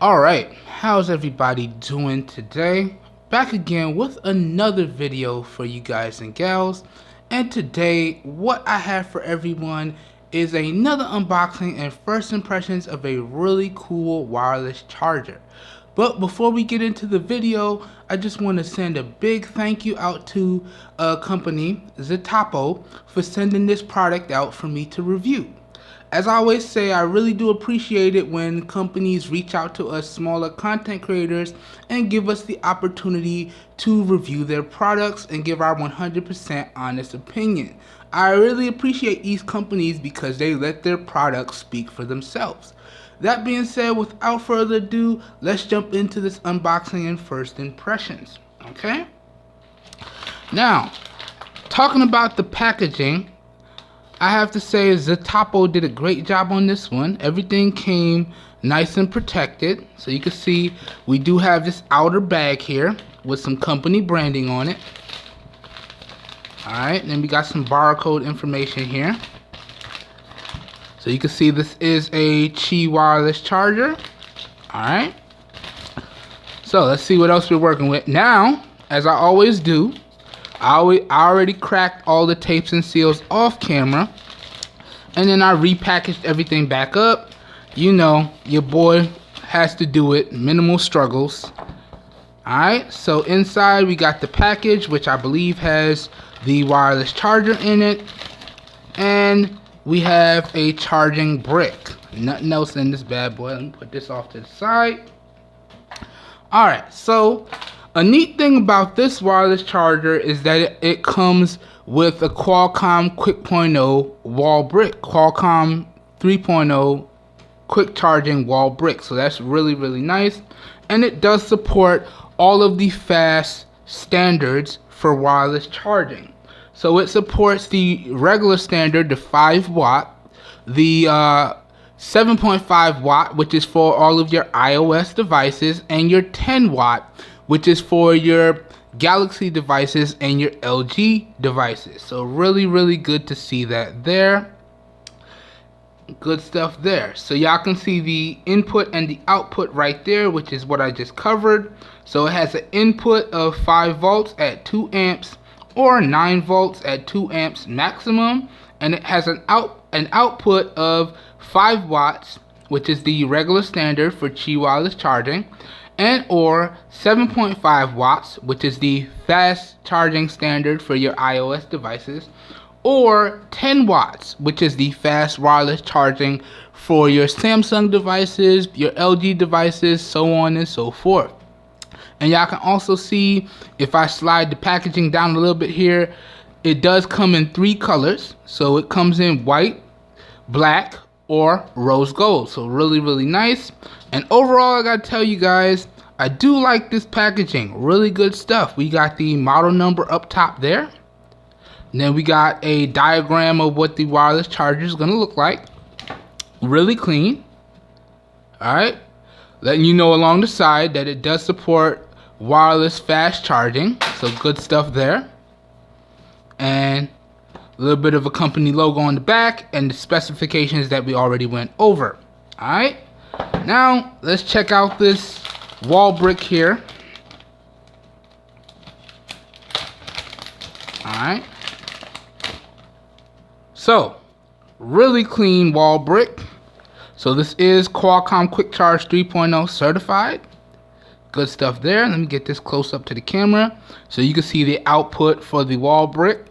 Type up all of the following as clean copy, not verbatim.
Alright, how's everybody doing today? Back again with another video for you guys and gals. And today, what I have for everyone is another unboxing and first impressions of a really cool wireless charger. But before we get into the video, I just want to send a big thank you out to a company, Zttopo, for sending this product out for me to review. As I always say, I really do appreciate it when companies reach out to us smaller content creators and give us the opportunity to review their products and give our 100% honest opinion. I really appreciate these companies because they let their products speak for themselves. That being said, without further ado, let's jump into this unboxing and first impressions. Okay? Now, talking about the packaging, I have to say Zttopo did a great job on this one. Everything came nice and protected. So you can see we do have this outer bag here with some company branding on it. Alright, then we got some barcode information here. So you can see this is a Qi wireless charger. Alright. So let's see what else we're working with. Now, as I always do, I already cracked all the tapes and seals off camera, and then I repackaged everything back up. You know, your boy has to do it, minimal struggles. Alright, so inside we got the package, which I believe has the wireless charger in it, and we have a charging brick. Nothing else in this bad boy. Let me put this off to the side. Alright, so a neat thing about this wireless charger is that it comes with a Qualcomm Quick 3.0 wall brick. Qualcomm 3.0 quick charging wall brick. So that's really, really nice. And it does support all of the fast standards for wireless charging. So it supports the regular standard, the 5 watt, the 7.5 watt, which is for all of your iOS devices, and your 10 watt, which is for your Galaxy devices and your LG devices. So really, really good to see that there. Good stuff there. So y'all can see the input and the output right there, which is what I just covered. So it has an input of 5 volts at 2 amps or 9 volts at 2 amps maximum, and it has an output of 5 watts, which is the regular standard for Qi wireless charging, and or 7.5 watts, which is the fast charging standard for your iOS devices, or 10 watts, which is the fast wireless charging for your Samsung devices, your LG devices, so on and so forth. And y'all can also see, if I slide the packaging down a little bit here, it does come in 3 colors. So it comes in white, black, or rose gold. So really, really nice. And overall, I gotta tell you guys, I do like this packaging. Really good stuff. We got the model number up top there. And then we got a diagram of what the wireless charger is gonna look like. Really clean. Alright. Letting you know along the side that it does support wireless fast charging. So good stuff there. And a little bit of a company logo on the back and the specifications that we already went over. Alright. Now let's check out this wall brick here. Alright. So, really clean wall brick. So this is Qualcomm Quick Charge 3.0 certified. Good stuff there. Let me get this close up to the camera so you can see the output for the wall brick.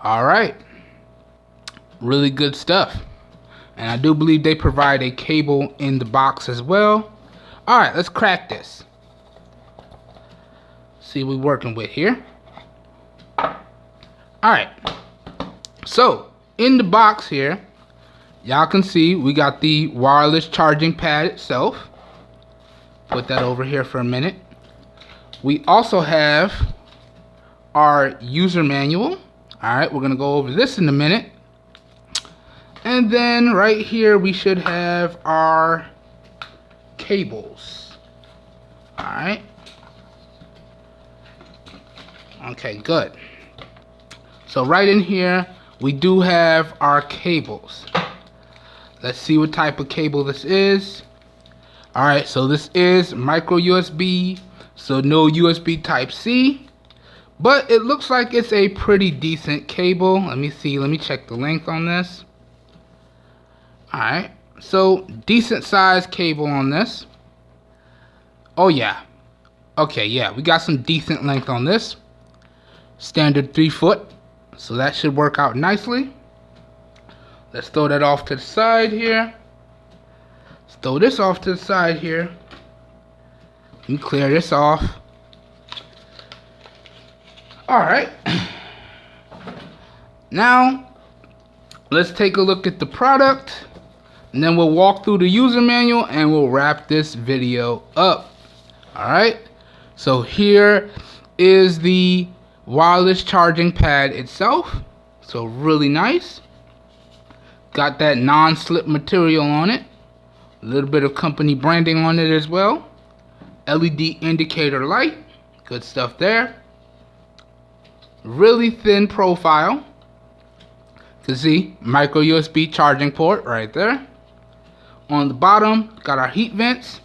Alright. Really good stuff. And I do believe they provide a cable in the box as well. Alright, let's crack this. See what we're working with here. Alright. So, in the box here, y'all can see we got the wireless charging pad itself. Put that over here for a minute. We also have our user manual. Alright, we're going to go over this in a minute. And then right here we should have our cables. Alright. Okay, good. So right in here we do have our cables. Let's see what type of cable this is. Alright, so this is micro USB, so no USB type C. But it looks like it's a pretty decent cable. Let me see, let me check the length on this. Alright, so decent size cable on this. Oh yeah. Okay, yeah, we got some decent length on this. Standard 3 foot. So that should work out nicely. Let's throw that off to the side here. Let's throw this off to the side here. And clear this off. Alright. Now, let's take a look at the product. And then we'll walk through the user manual and we'll wrap this video up. Alright. So here is the wireless charging pad itself. So really nice. Got that non-slip material on it. A little bit of company branding on it as well. LED indicator light. Good stuff there. Really thin profile. You can see micro USB charging port right there. On the bottom, got our heat vents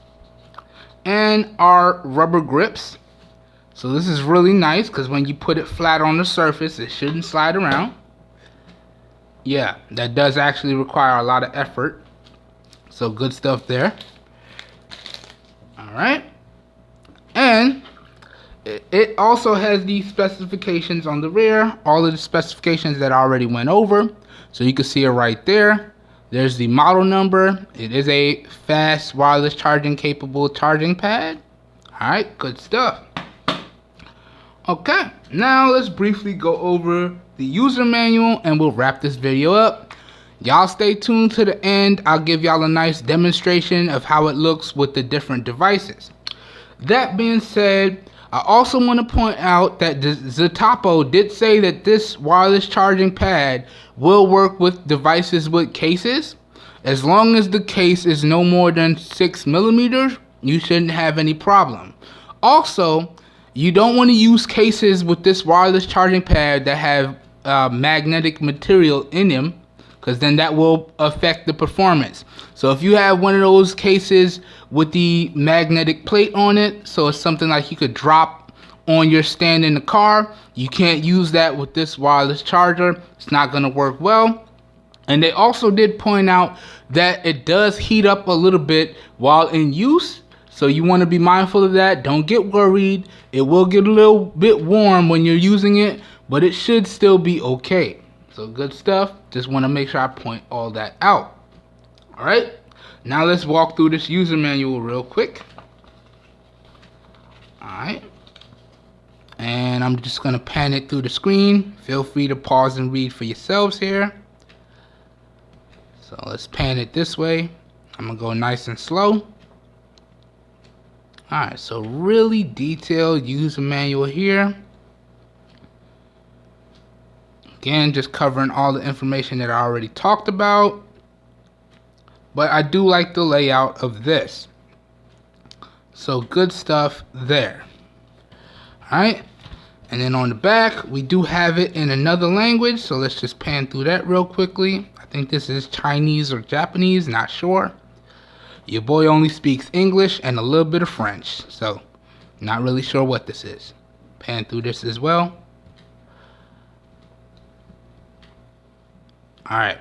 and our rubber grips. So this is really nice because when you put it flat on the surface, it shouldn't slide around. Yeah, that does actually require a lot of effort. So good stuff there. Alright. And it also has the specifications on the rear. All of the specifications that I already went over. So you can see it right there. There's the model number. It is a fast wireless charging capable charging pad. Alright, good stuff. Okay, now let's briefly go over the user manual and we'll wrap this video up. Y'all stay tuned to the end. I'll give y'all a nice demonstration of how it looks with the different devices. That being said, I also want to point out that Zttopo did say that this wireless charging pad will work with devices with cases. As long as the case is no more than 6 millimeters, you shouldn't have any problem. Also, you don't want to use cases with this wireless charging pad that have magnetic material in them, because then that will affect the performance. So if you have one of those cases with the magnetic plate on it, so it's something like you could drop on your stand in the car, you can't use that with this wireless charger. It's not going to work well. And they also did point out that it does heat up a little bit while in use. So you want to be mindful of that. Don't get worried. It will get a little bit warm when you're using it, but it should still be okay. So good stuff. Just want to make sure I point all that out. Alright. Now let's walk through this user manual real quick. Alright. And I'm just going to pan it through the screen. Feel free to pause and read for yourselves here. So let's pan it this way. I'm going to go nice and slow. Alright, so really detailed user manual here. Again, just covering all the information that I already talked about. But I do like the layout of this. So good stuff there. Alright, and then on the back, we do have it in another language. So let's just pan through that real quickly. I think this is Chinese or Japanese, not sure. Your boy only speaks English and a little bit of French, so not really sure what this is. Pan through this as well. Alright,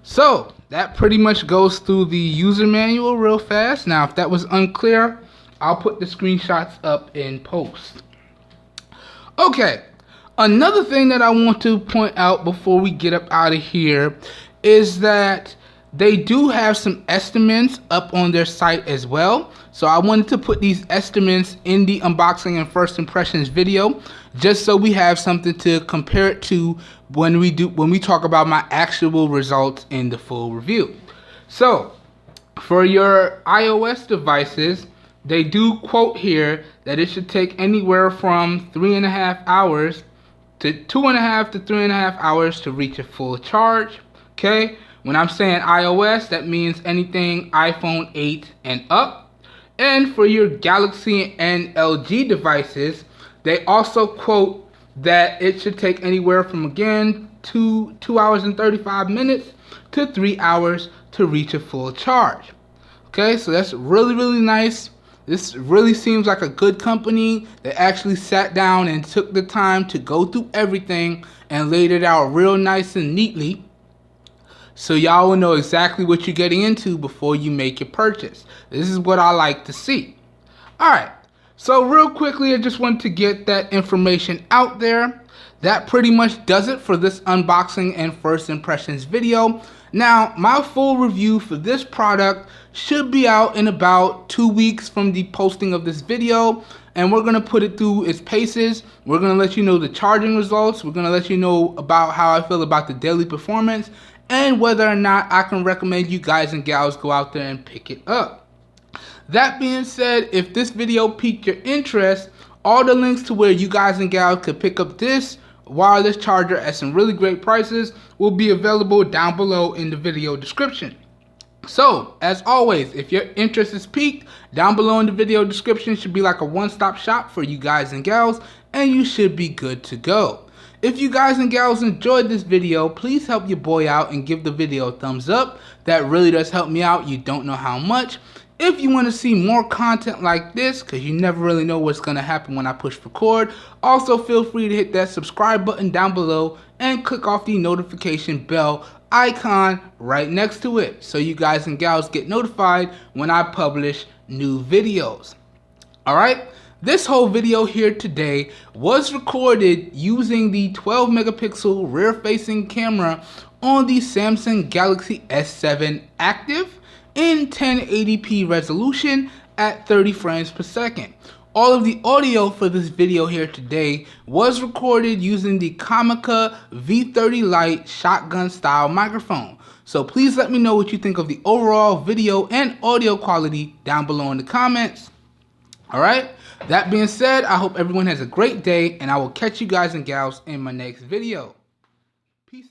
so that pretty much goes through the user manual real fast. Now, if that was unclear, I'll put the screenshots up in post. Okay, another thing that I want to point out before we get up out of here is that they do have some estimates up on their site as well. So I wanted to put these estimates in the unboxing and first impressions video, just so we have something to compare it to when we talk about my actual results in the full review. So for your iOS devices, they do quote here that it should take anywhere from 3.5 hours to 2.5 to 3.5 hours to reach a full charge. Okay. When I'm saying iOS, that means anything iPhone 8 and up. And for your Galaxy and LG devices, they also quote that it should take anywhere from, again, 2 hours and 35 minutes to 3 hours to reach a full charge. Okay, so that's really nice. This really seems like a good company that actually sat down and took the time to go through everything and laid it out real nice and neatly, so y'all will know exactly what you're getting into before you make your purchase. This is what I like to see. Alright, so real quickly, I just want to get that information out there. That pretty much does it for this unboxing and first impressions video. Now, my full review for this product should be out in about 2 weeks from the posting of this video, and we're going to put it through its paces. We're going to let you know the charging results. We're going to let you know about how I feel about the daily performance and whether or not I can recommend you guys and gals go out there and pick it up. That being said, if this video piqued your interest, all the links to where you guys and gals could pick up this wireless charger at some really great prices will be available down below in the video description. So, as always, if your interest is piqued, down below in the video description should be like a one-stop shop for you guys and gals, and you should be good to go. If you guys and gals enjoyed this video, please help your boy out and give the video a thumbs up. That really does help me out. You don't know how much. If you want to see more content like this, because you never really know what's going to happen when I push record, also feel free to hit that subscribe button down below and click off the notification bell icon right next to it so you guys and gals get notified when I publish new videos. Alright, this whole video here today was recorded using the 12 megapixel rear facing camera on the Samsung Galaxy S7 Active in 1080p resolution at 30 frames per second. All of the audio for this video here today was recorded using the Comica V30 Lite shotgun style microphone. So please let me know what you think of the overall video and audio quality down below in the comments. Alright, that being said, I hope everyone has a great day, and I will catch you guys and gals in my next video. Peace,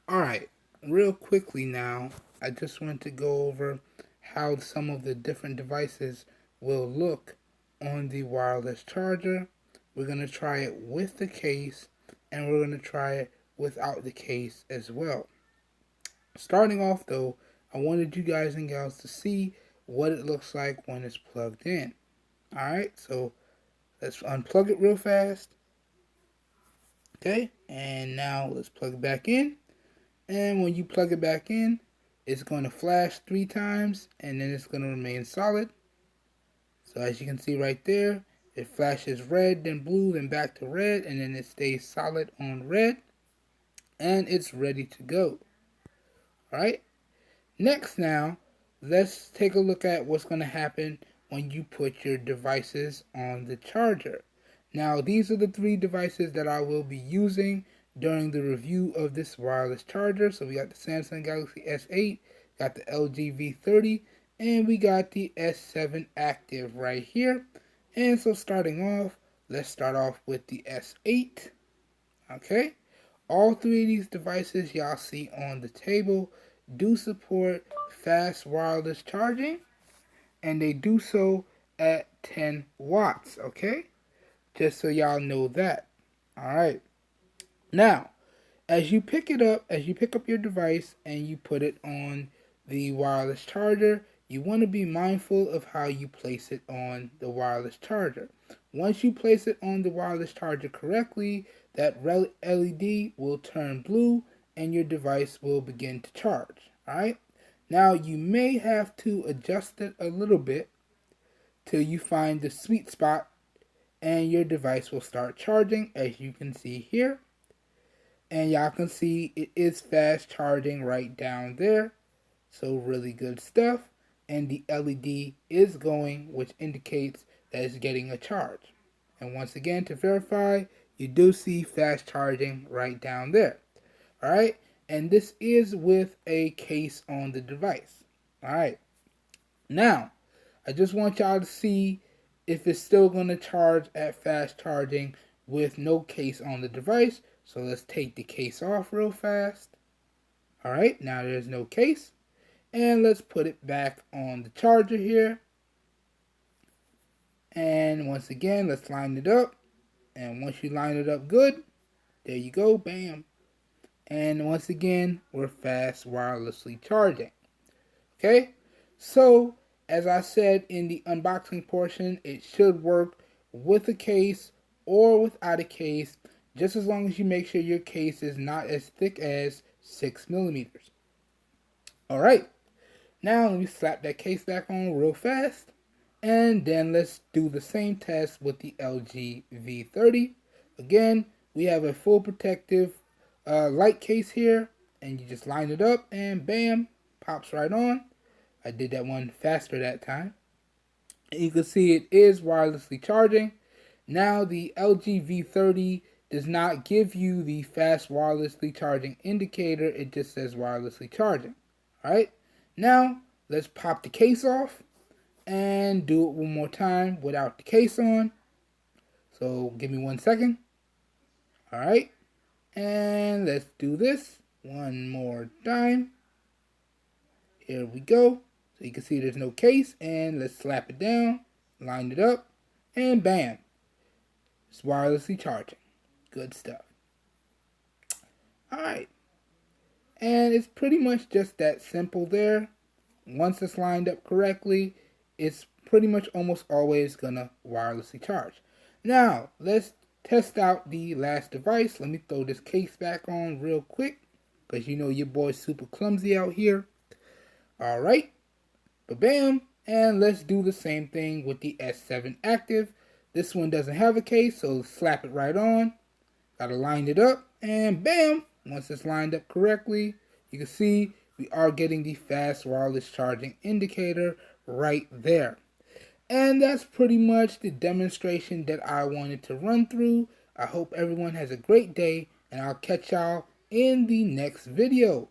everyone. Alright, real quickly now, I just want to go over how some of the different devices will look on the wireless charger. We're going to try it with the case, and we're going to try it without the case as well. Starting off though, I wanted you guys and gals to see what it looks like when it's plugged in. Alright, so let's unplug it real fast. Okay, and now let's plug it back in. And when you plug it back in, it's going to flash 3 times, and then it's going to remain solid. So as you can see right there, it flashes red, then blue, then back to red, and then it stays solid on red. And it's ready to go. Alright, next now, let's take a look at what's going to happen when you put your devices on the charger. Now, these are the 3 devices that I will be using during the review of this wireless charger. So we got the Samsung Galaxy S8, got the LG V30, and we got the S7 Active right here. And so starting off, let's start off with the S8. Okay, all 3 of these devices y'all see on the table do support fast wireless charging, and they do so at 10 watts, okay? Just so y'all know that. Alright. Now, as you pick up your device and you put it on the wireless charger, you want to be mindful of how you place it on the wireless charger. Once you place it on the wireless charger correctly, that LED will turn blue and your device will begin to charge. Alright? Now, you may have to adjust it a little bit till you find the sweet spot, and your device will start charging, as you can see here. And y'all can see it is fast charging right down there. So really good stuff. And the LED is going, which indicates that it's getting a charge. And once again, to verify, you do see fast charging right down there. Alright, and this is with a case on the device. Alright, now, I just want y'all to see if it's still going to charge at fast charging with no case on the device. So let's take the case off real fast. Alright, now there's no case. And let's put it back on the charger here. And once again, let's line it up. And once you line it up good, there you go, bam. And once again, we're fast wirelessly charging. Okay, So, as I said in the unboxing portion, it should work with a case or without a case, just as long as you make sure your case is not as thick as 6 millimeters. Alright, now let me slap that case back on real fast. And then let's do the same test with the LG V30. Again, we have a full protective light case here, and you just line it up and bam, pops right on. I did that one faster that time. And you can see it is wirelessly charging. Now the LG V30 does not give you the fast wirelessly charging indicator, it just says wirelessly charging. Alright, now let's pop the case off and do it one more time without the case on. So give me 1 second. Alright, and let's do this one more time. Here we go. So you can see there's no case, and let's slap it down, line it up, and bam. It's wirelessly charging. Good stuff. Alright, and it's pretty much just that simple there. Once it's lined up correctly, it's pretty much almost always gonna wirelessly charge. Now, let's test out the last device. Let me throw this case back on real quick, because you know your boy's super clumsy out here. Alright, ba-bam, and let's do the same thing with the S7 Active. This one doesn't have a case, so slap it right on. Gotta line it up, and bam, once it's lined up correctly, you can see we are getting the fast wireless charging indicator right there. And that's pretty much the demonstration that I wanted to run through. I hope everyone has a great day, and I'll catch y'all in the next video.